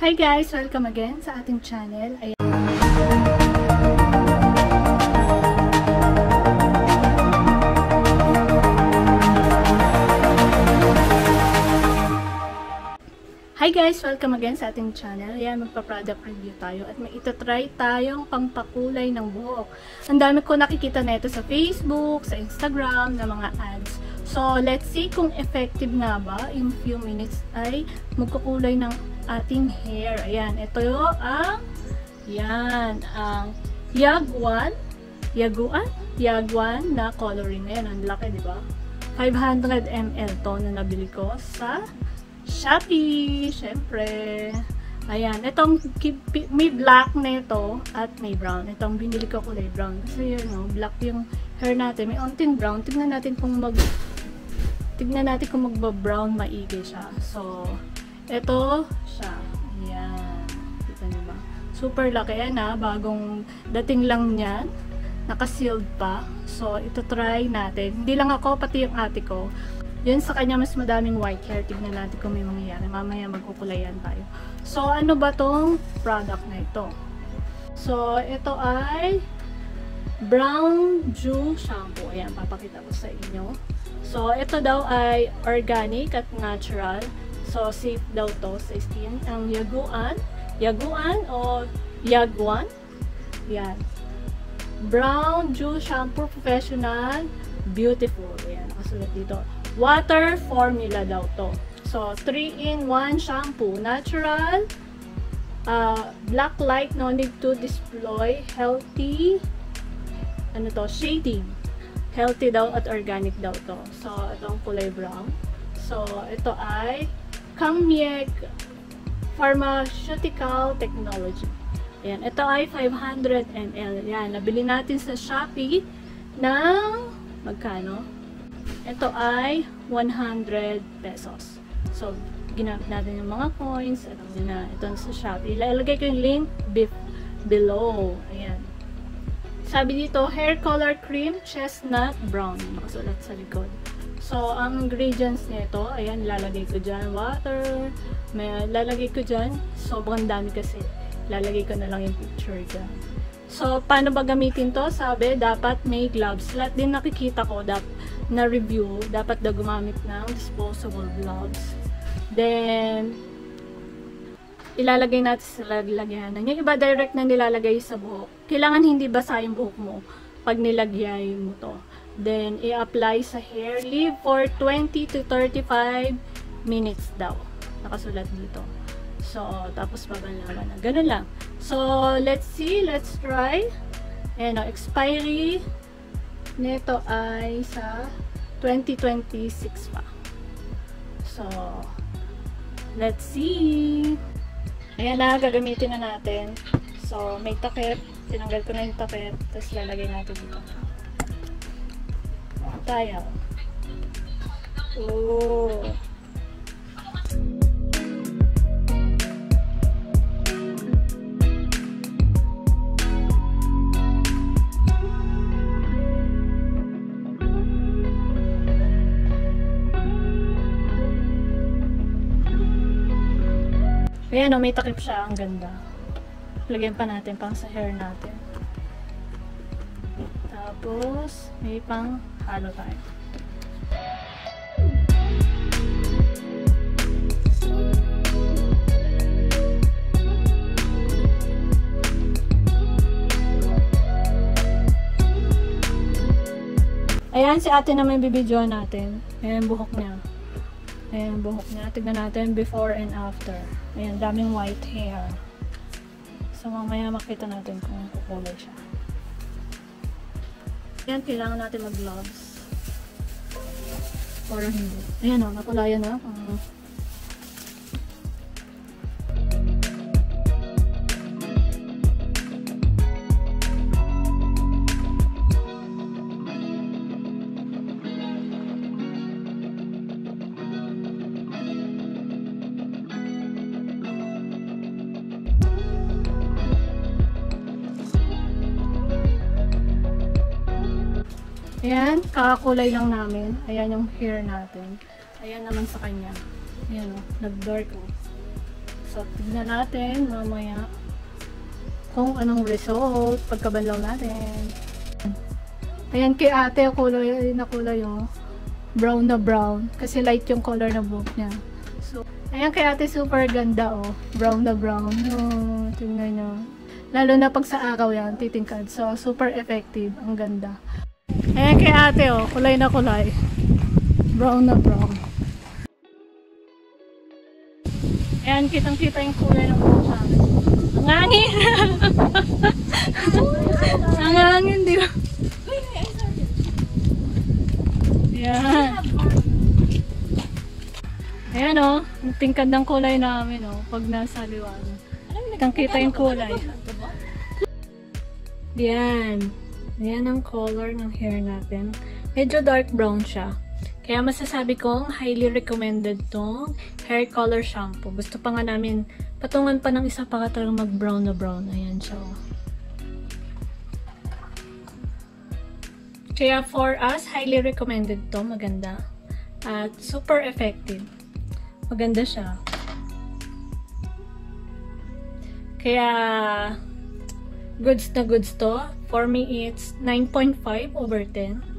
Hi guys! Welcome again sa ating channel. Ayan. Hi guys! Welcome again sa ating channel. Ayan, magpa-product review tayo at may itatry tayong pangpakulay ng buhok. Ang dami ko nakikita nito sa Facebook, sa Instagram, na mga ads. So, let's see kung effective nga ba in few minutes ay magkukulay ng ating hair. Ayan, ito ang Yaguan na coloring. Ayan, ang laki, di ba? 500 ml to na nabili ko sa Shopee. Syempre. Ayan, itong may black na ito at may brown. Itong binili ko kulay brown. Kasi yun, no, black yung hair natin. May onting brown. Tignan natin kung magba-brown maigi siya. So, ito siya. Ayan. Kita niyo ba? Super laki yan ha. Bagong dating lang niyan. Naka-sealed pa. So, ito try natin. Hindi lang ako, pati yung ate ko. Yun sa kanya mas madaming white hair. Tignan natin kung may mangyayari. Mamaya magkukulayan tayo. So, ano ba tong product na ito? So, ito ay Brown Dew Shampoo. Ayan, papakita ko sa inyo. So, ito daw ay organic at natural. So, safe daw to sa skin. Ang Yaguan o Yaguan. Yan. Brown Dew Shampoo Professional Beautiful. Ayan, nakasulat dito. Water formula daw to. So, 3-in-1 shampoo. Natural. Black light, no need to display. Healthy. Ano to? Shading. Healthy daw at organic daw to. So, itong kulay brown. So, ito ay Kangmieg Pharmaceutical Technology. Ayan. Ito ay 500 ml. Ayan. Nabili natin sa Shopee ng magkano? Ito ay 100 pesos. So, ginamit natin yung mga coins. Ito sa Shopee. Ilalagay ko yung link below. Ayan. Sabi dito, hair color cream, chestnut brown. Nakasulat sa likod. So, ang ingredients nito, ayan, lalagay ko dyan. Water. May lalagay ko dyan. Sobrang dami kasi. Lalagay ko na lang yung picture dyan. So, paano ba gamitin to? Sabi, dapat may gloves. Lahat din nakikita ko na review, dapat daw gumamit ng disposable gloves. Then, ilalagay natin sa lalagyanan. Yung iba direct na nilalagay sa buhok. Kailangan hindi basa yung buhok mo pag nilagay mo to. Then, i-apply sa hair. Leave for 20 to 35 minutes daw. Nakasulat dito. So, tapos babalawan na. Ganun lang. So, let's see. Let's try. Ayan o, expiry nito ay sa 2026 pa. So, let's see. Ayan na, gagamitin na natin. So, may takip. Tinanggal ko na yung takip. Tapos lalagay natin dito. Tayo. Oh. Ayan o, may takip siya. Ang ganda. Lagyan pa natin pang sa hair natin. Tapos, may pang halo tayo. Ayan, si ate naman bibidyoan natin. Ayan, buhok niya. Ayan, buhok niya. Tignan natin before and after. Ayan, daming white hair. So, mamaya makita natin kung kukulay siya. Ayan, kailangan natin mag-gloves. Or hindi. Ayan o, nakulayan na. Ayan, kakakulay lang namin. Ayan yung hair natin. Ayan naman sa kanya. Ayan o, nag-dark o. So, So, tignan natin mamaya kung anong result pagkabanlaw natin. Ayan, kay ate, kulay na kulay, oh. Brown na brown. Kasi light yung color na buhok niya. So, ayan, kay ate, super ganda, oh. Brown na brown. Oh, tingnan nyo. Lalo na pag sa araw yan, titingkad. So, super effective. Ang ganda. Ayan, kay ate, oh. Kulay na kulay. Brown na brown. Ayan, kitang-kita yung kulay ng buhok namin. Ang hangin! Ang hangin, di ba? Ayan. Ayan, oh. Ang tingkad ng kulay namin, oh. Pag nasa liwanag. Kitang-kita yung kulay. Ayan. Ayan ang color ng hair natin. Medyo dark brown siya. Kaya masasabi kong highly recommended tong hair color shampoo. Gusto pa nga namin patungan pa ng isa pa talagang mag-brown na brown. Ayan siya. Kaya for us, highly recommended to. Maganda. At super effective. Maganda siya. Kaya goods na goods to. For me, it's 9.5 over 10.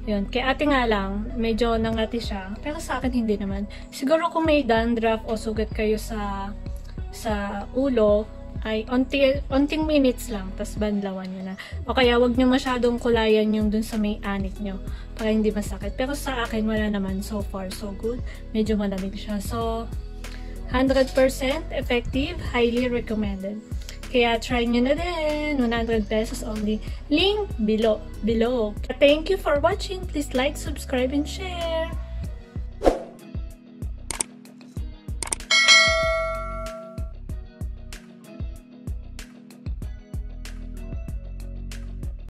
Yun. Kaya ate nga lang, medyo nangati siya. Pero sa akin, hindi naman. Siguro kung may dandruff o sugat kayo sa ulo, ay onting minutes lang, tas banlawan nyo na. O kaya wag nyo masyadong kulayan yung dun sa may anit nyo para hindi masakit. Pero sa akin, wala naman. So far, so good. Medyo malamig siya. So, 100% effective, highly recommended. Kaya try nyo na din. 100 pesos only. Link below. Thank you for watching. Please like, subscribe, and share.